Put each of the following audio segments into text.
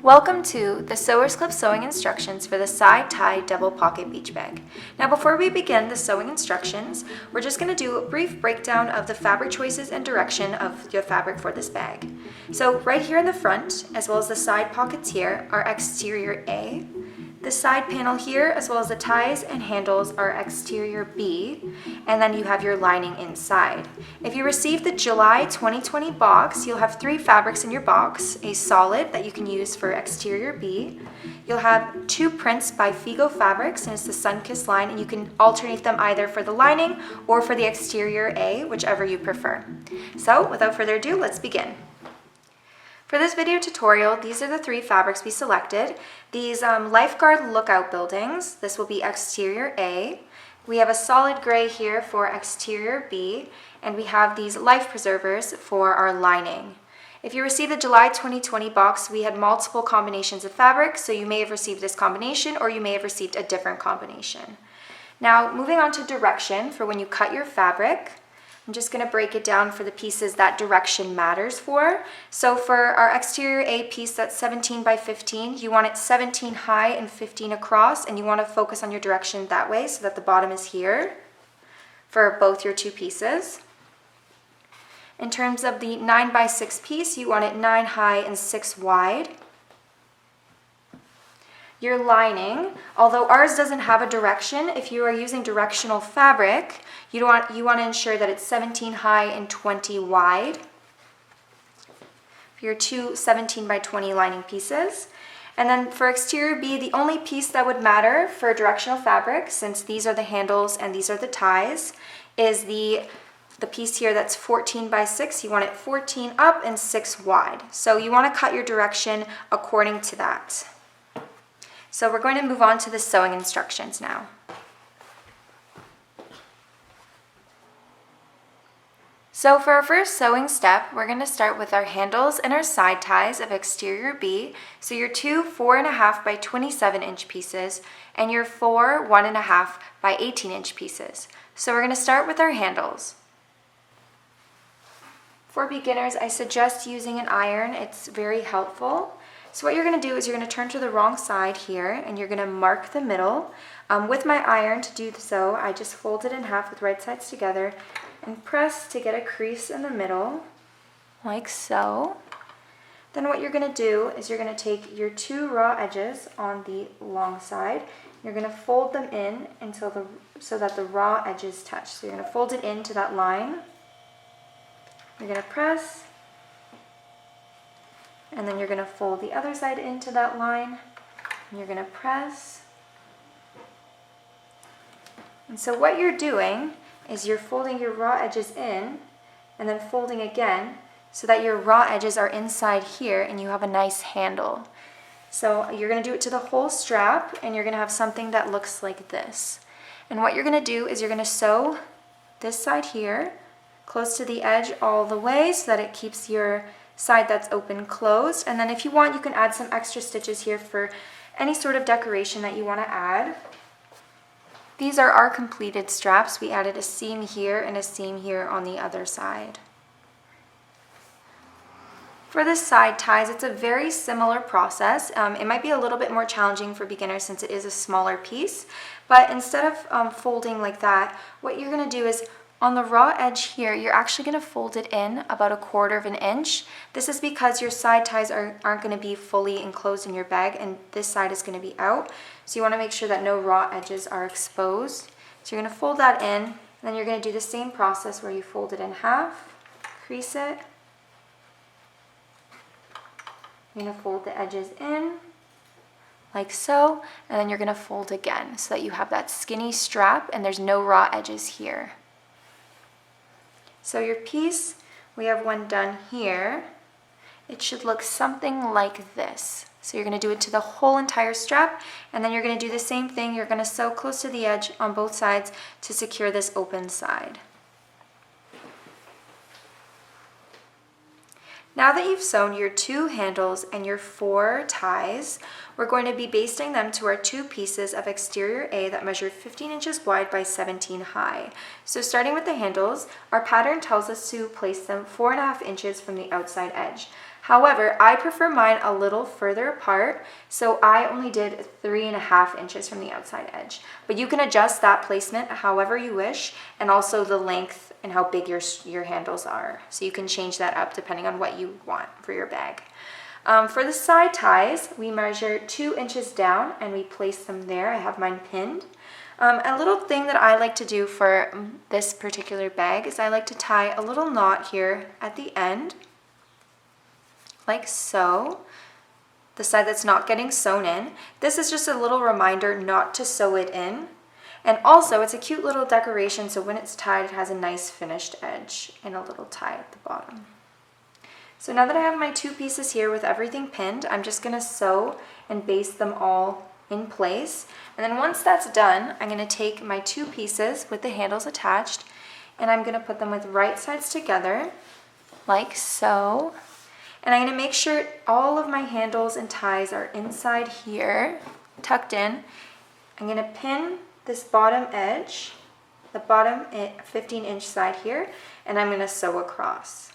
Welcome to the Sewer's Club sewing instructions for the side tie double pocket beach bag. Now before we begin the sewing instructions, we're just going to do a brief breakdown of the fabric choices and direction of your fabric for this bag. So right here in the front, as well as the side pockets here, are exterior A. The side panel here, as well as the ties and handles, are exterior B, and then you have your lining inside. If you received the July 2020 box, you'll have 3 fabrics in your box: a solid that you can use for exterior B. You'll have 2 prints by Figo Fabrics, and it's the Sunkissed line, and you can alternate them either for the lining or for the exterior A, whichever you prefer. So without further ado, let's begin. For this video tutorial, these are the 3 fabrics we selected. These lifeguard lookout buildings, this will be exterior A. We have a solid gray here for exterior B, and we have these life preservers for our lining. If you received the July 2020 box, we had multiple combinations of fabric, so you may have received this combination or you may have received a different combination. Now, moving on to direction for when you cut your fabric. I'm just going to break it down for the pieces that direction matters for. So for our exterior A piece that's 17 by 15, you want it 17 high and 15 across, and you want to focus on your direction that way so that the bottom is here for both your 2 pieces. In terms of the 9 by 6 piece, you want it 9 high and 6 wide. Your lining, although ours doesn't have a direction, if you are using directional fabric, you want to ensure that it's 17 high and 20 wide for your 2 17 by 20 lining pieces. And then for exterior B, the only piece that would matter for directional fabric, since these are the handles and these are the ties, is the piece here that's 14 by 6. You want it 14 up and 6 wide. So you want to cut your direction according to that. So we're going to move on to the sewing instructions now. So for our first sewing step, we're going to start with our handles and our side ties of exterior B. So your 2 4.5 by 27 inch pieces and your 4 1.5 by 18 inch pieces. So we're going to start with our handles. For beginners, I suggest using an iron. It's very helpful. So what you're going to do is you're going to turn to the wrong side here, and you're going to mark the middle. With my iron to do so, I just fold it in half with right sides together and press to get a crease in the middle, like so. Then what you're going to do is you're going to take your 2 raw edges on the long side. You're going to fold them in so that the raw edges touch. So you're going to fold it into that line. You're going to press. And then you're going to fold the other side into that line, and you're going to press. And so what you're doing is you're folding your raw edges in, and then folding again, so that your raw edges are inside here, and you have a nice handle. So you're going to do it to the whole strap, and you're going to have something that looks like this. And what you're going to do is you're going to sew this side here, close to the edge all the way, so that it keeps your side that's open closed. And then if you want, you can add some extra stitches here for any sort of decoration that you want to add. These are our completed straps. We added a seam here and a seam here on the other side. For the side ties, it's a very similar process. It might be a little bit more challenging for beginners since it is a smaller piece, but instead of folding like that, what you're going to do is on the raw edge here, you're actually going to fold it in about 1/4 inch. This is because your side ties aren't going to be fully enclosed in your bag, and this side is going to be out. So you want to make sure that no raw edges are exposed. So you're going to fold that in, and then you're going to do the same process where you fold it in half, crease it. You're going to fold the edges in, like so, and then you're going to fold again so that you have that skinny strap and there's no raw edges here. So your piece, we have one done here. It should look something like this. So you're going to do it to the whole entire strap, and then you're going to do the same thing. You're going to sew close to the edge on both sides to secure this open side. Now that you've sewn your 2 handles and your 4 ties, we're going to be basting them to our 2 pieces of exterior A that measure 15 inches wide by 17 high. So starting with the handles, our pattern tells us to place them 4.5 inches from the outside edge. However, I prefer mine a little further apart, so I only did 3.5 inches from the outside edge. But you can adjust that placement however you wish, and also the length and how big your handles are. So you can change that up depending on what you want for your bag. For the side ties, we measure 2 inches down and we place them there. I have mine pinned. A little thing that I like to do for this particular bag is I like to tie a little knot here at the end, like so, the side that's not getting sewn in. This is just a little reminder not to sew it in. And also, it's a cute little decoration, so when it's tied, it has a nice finished edge and a little tie at the bottom. So now that I have my 2 pieces here with everything pinned, I'm just going to sew and baste them all in place. And then once that's done, I'm going to take my 2 pieces with the handles attached, and I'm going to put them with right sides together, like so. And I'm going to make sure all of my handles and ties are inside here, tucked in. I'm going to pin this bottom edge, the bottom 15-inch side here, and I'm going to sew across.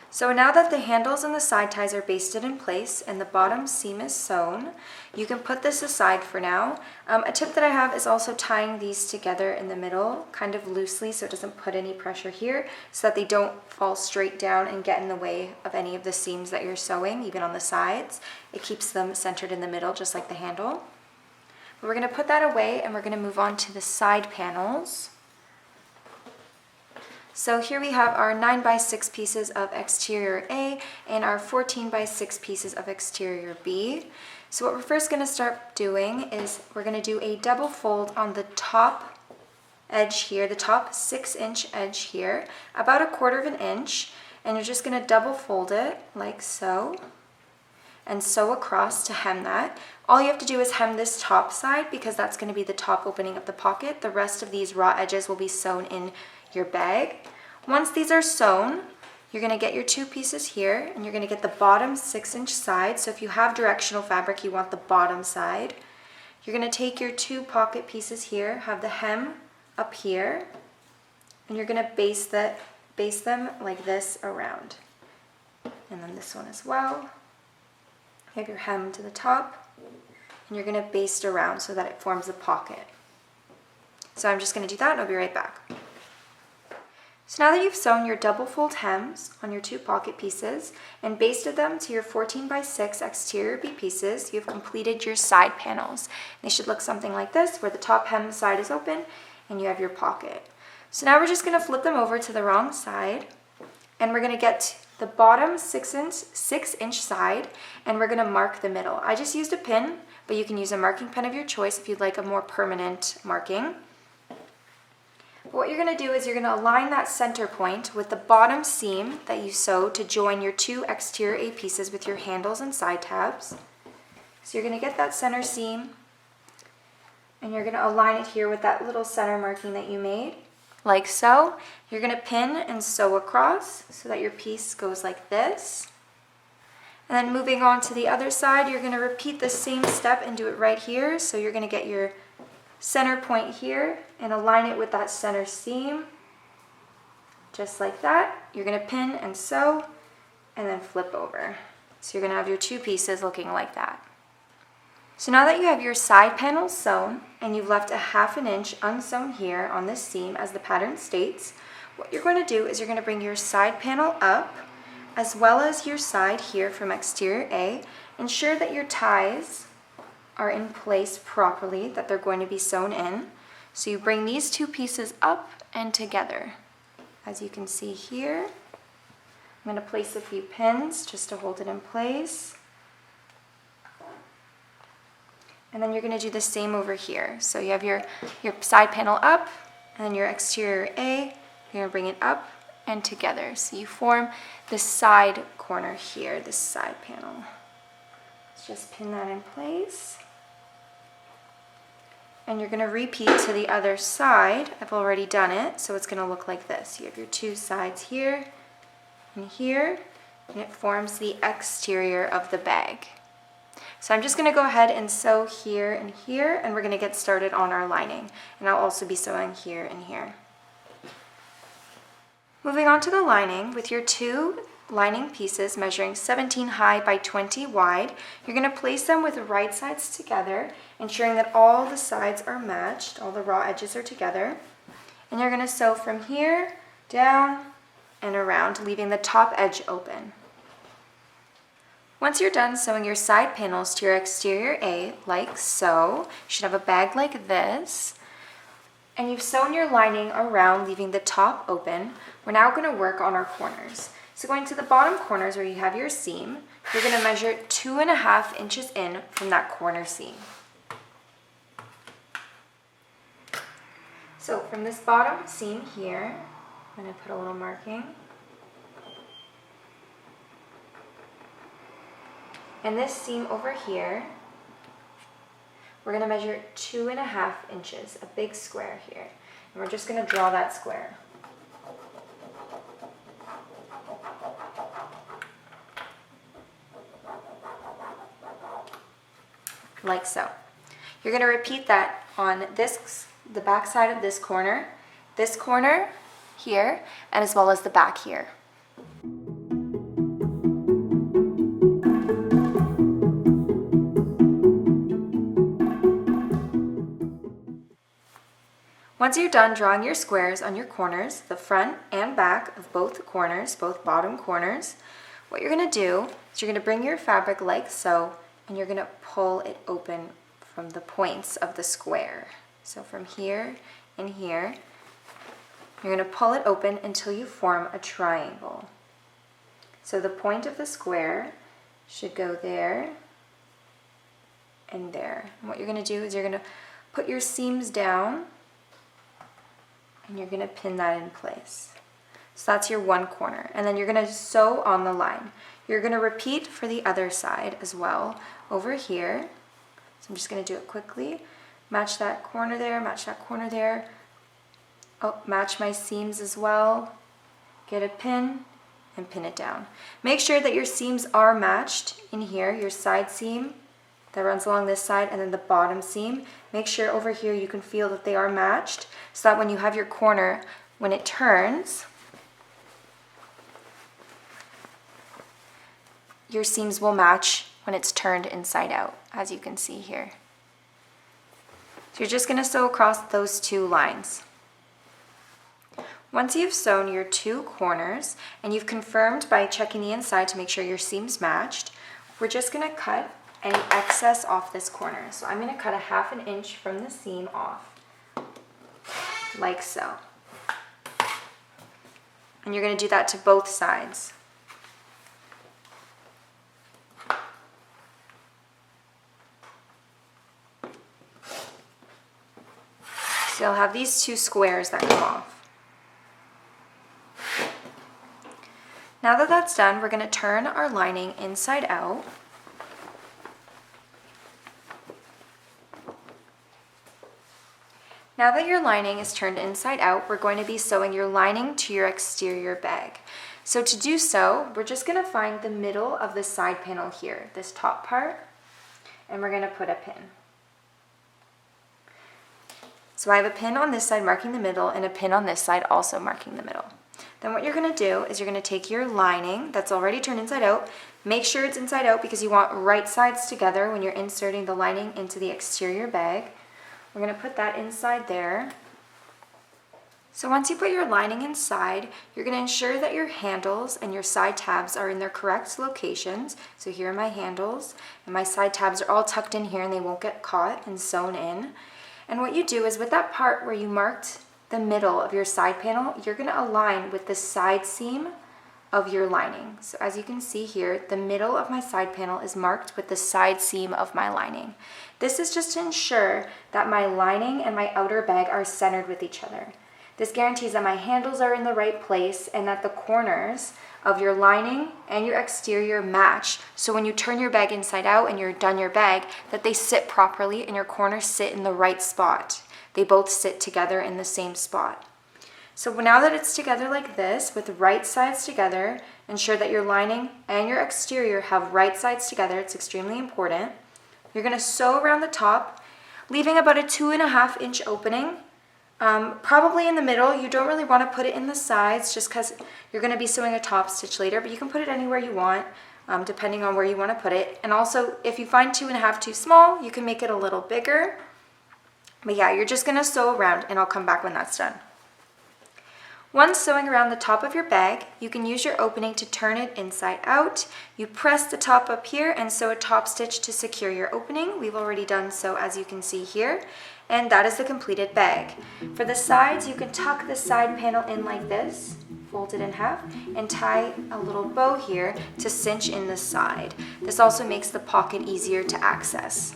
So now that the handles and the side ties are basted in place and the bottom seam is sewn, you can put this aside for now. A tip that I have is also tying these together in the middle, kind of loosely, so it doesn't put any pressure here, so that they don't fall straight down and get in the way of any of the seams that you're sewing, even on the sides. It keeps them centered in the middle, just like the handle. But we're going to put that away and we're going to move on to the side panels. So here we have our 9x6 pieces of exterior A and our 14x6 pieces of exterior B. So what we're first going to start doing is we're going to do a double fold on the top edge here, the top 6-inch edge here, about 1/4 inch, and you're just going to double fold it like so and sew across to hem that. All you have to do is hem this top side because that's going to be the top opening of the pocket. The rest of these raw edges will be sewn in your bag. Once these are sewn, you're going to get your 2 pieces here and you're going to get the bottom 6-inch side. So if you have directional fabric, you want the bottom side. You're going to take your 2 pocket pieces here, have the hem up here, and you're going to baste them like this around. And then this one as well. You have your hem to the top, and you're going to baste around so that it forms a pocket. So I'm just going to do that and I'll be right back. So now that you've sewn your double fold hems on your 2 pocket pieces and basted them to your 14x6 exterior B pieces, you've completed your side panels. They should look something like this, where the top hem side is open and you have your pocket. So now we're just going to flip them over to the wrong side, and we're going to get the bottom 6-inch side, and we're going to mark the middle. I just used a pin, but you can use a marking pen of your choice if you'd like a more permanent marking. What you're going to do is you're going to align that center point with the bottom seam that you sewed to join your 2 exterior A pieces with your handles and side tabs. So you're going to get that center seam, and you're going to align it here with that little center marking that you made, like so. You're going to pin and sew across so that your piece goes like this. And then moving on to the other side, you're going to repeat the same step and do it right here. So you're going to get your center point here and align it with that center seam, just like that. You're going to pin and sew and then flip over. So you're going to have your 2 pieces looking like that. So now that you have your side panels sewn and you've left 1/2 inch unsewn here on this seam as the pattern states, what you're going to do is you're going to bring your side panel up as well as your side here from exterior A. Ensure that your ties are in place properly, that they're going to be sewn in. So you bring these 2 pieces up and together. As you can see here, I'm going to place a few pins just to hold it in place. And then you're going to do the same over here. So you have your side panel up, and then your exterior A, you're going to bring it up and together. So you form this side corner here, this side panel. Let's just pin that in place. And you're going to repeat to the other side. I've already done it, so it's going to look like this. You have your 2 sides here and here, and it forms the exterior of the bag. So I'm just going to go ahead and sew here, and we're going to get started on our lining. And I'll also be sewing here and here. Moving on to the lining, with your two lining pieces measuring 17 high by 20 wide, you're going to place them with the right sides together, ensuring that all the sides are matched, all the raw edges are together. And you're going to sew from here, down, and around, leaving the top edge open. Once you're done sewing your side panels to your exterior A, like so, you should have a bag like this, and you've sewn your lining around, leaving the top open, we're now going to work on our corners. So going to the bottom corners where you have your seam, you're going to measure 2.5 inches in from that corner seam. So from this bottom seam here, I'm going to put a little marking. And this seam over here, we're going to measure 2.5 inches, a big square here. And we're just going to draw that square. Like so. You're going to repeat that on the back side of this corner here, and as well as the back here. Once you're done drawing your squares on your corners, the front and back of both corners, both bottom corners, what you're going to do is you're going to bring your fabric like so, and you're going to pull it open from the points of the square. So from here and here, you're going to pull it open until you form a triangle. So the point of the square should go there and there. And what you're going to do is you're going to put your seams down, and you're going to pin that in place. So that's your one corner. And then you're going to sew on the line. You're going to repeat for the other side as well over here. So I'm just going to do it quickly. Match that corner there, match that corner there. Oh, match my seams as well. Get a pin and pin it down. Make sure that your seams are matched in here, your side seam that runs along this side, and then the bottom seam. Make sure over here you can feel that they are matched, so that when you have your corner, when it turns, your seams will match when it's turned inside out, as you can see here. So you're just going to sew across those two lines. Once you've sewn your two corners, and you've confirmed by checking the inside to make sure your seams matched, we're just going to cut any excess off this corner. So I'm going to cut 1/2 inch from the seam off, like so. And you're going to do that to both sides. So you'll have these two squares that come off. Now that that's done, we're going to turn our lining inside out. Now that your lining is turned inside out, we're going to be sewing your lining to your exterior bag. So to do so, we're just going to find the middle of the side panel here, this top part, and we're going to put a pin. So I have a pin on this side marking the middle, and a pin on this side also marking the middle. Then what you're going to do is you're going to take your lining that's already turned inside out, make sure it's inside out because you want right sides together when you're inserting the lining into the exterior bag. We're going to put that inside there. So once you put your lining inside, you're going to ensure that your handles and your side tabs are in their correct locations. So here are my handles, and my side tabs are all tucked in here and they won't get caught and sewn in. And what you do is with that part where you marked the middle of your side panel, you're going to align with the side seam of your lining. So as you can see here, the middle of my side panel is marked with the side seam of my lining. This is just to ensure that my lining and my outer bag are centered with each other. This guarantees that my handles are in the right place and that the corners of your lining and your exterior match. So when you turn your bag inside out and you're done your bag, that they sit properly and your corners sit in the right spot. They both sit together in the same spot. So now that it's together like this, with right sides together, ensure that your lining and your exterior have right sides together. It's extremely important. You're going to sew around the top, leaving about a 2.5 inch opening Probably in the middle. You don't really want to put it in the sides just because you're going to be sewing a top stitch later, but you can put it anywhere you want, depending on where you want to put it. And also, if you find 2.5 too small, you can make it a little bigger. But yeah, you're just going to sew around, and I'll come back when that's done. Once sewing around the top of your bag, you can use your opening to turn it inside out. You press the top up here and sew a top stitch to secure your opening. We've already done so, as you can see here. And that is the completed bag. For the sides, you can tuck the side panel in like this, fold it in half, and tie a little bow here to cinch in the side. This also makes the pocket easier to access.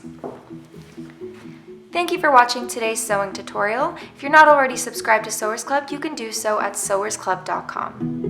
Thank you for watching today's sewing tutorial. If you're not already subscribed to Sewers Club, you can do so at sewersclub.com.